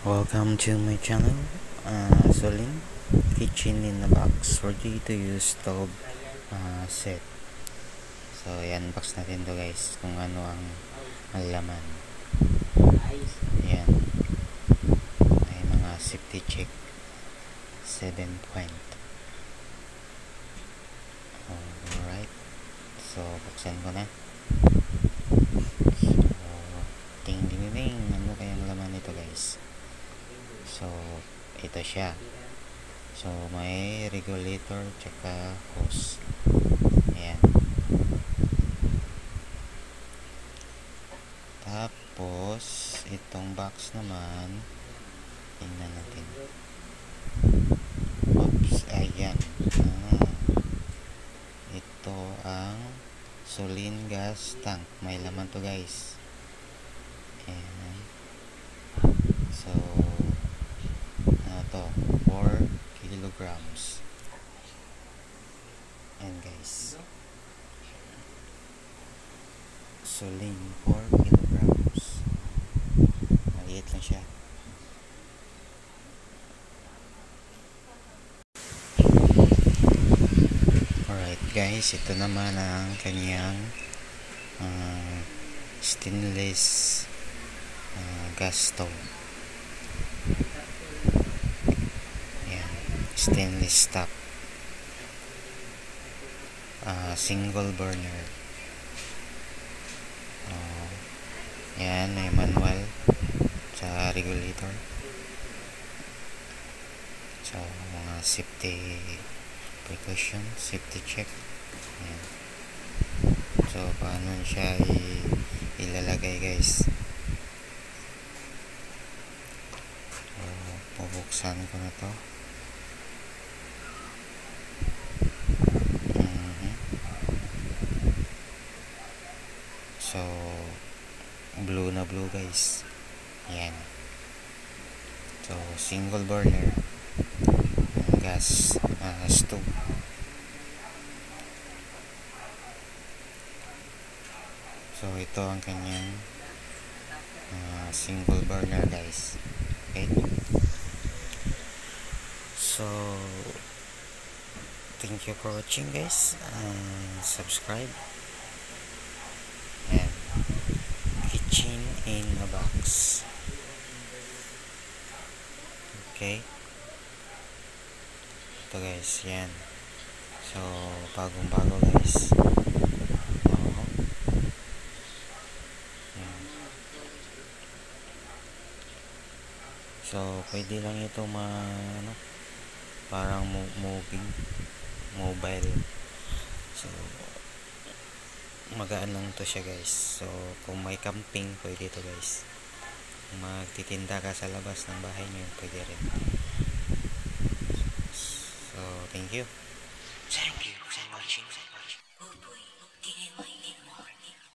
Welcome to my channel, Solin Kitchen in a Box, ready to use stove set. So yan, box natin to guys, kung ano ang laman. Yan, may mga safety check 7 point. Alright, so buksan ko na. So ding ding ding, ano kayang laman nito guys? So ito siya. So may regulator tsaka hose. Ayan. Tapos itong box naman, tingnan natin. Oops, ayan. Ito ang Solin gas tank. May laman to guys. Ayan. So ano to, 4 kilograms. Ayan guys, Solin 4 kilograms. Maliit lang siya. Alright guys, ito naman ang kanyang stainless gas stove. Ayan, stainless top, single burner. Ayan, may manual sa regulator. So mga safety precaution, safety check. Ayan. So paano siya ilalagay guys? So pabuksan ko na to. So blue na blue guys. Ayan. So single burner gas stove. So ito ang kanyang single burner guys. Okay, so thank you for watching guys, subscribe. And kitchen in a box. Okay, ito guys, yan. So bagong bago guys. So pwede lang ito parang moving mobile. So magaan lang to siya guys. So kung may camping, pwede ito guys. Kung magtitinda ka sa labas ng bahay nyo, pwede rin. So thank you.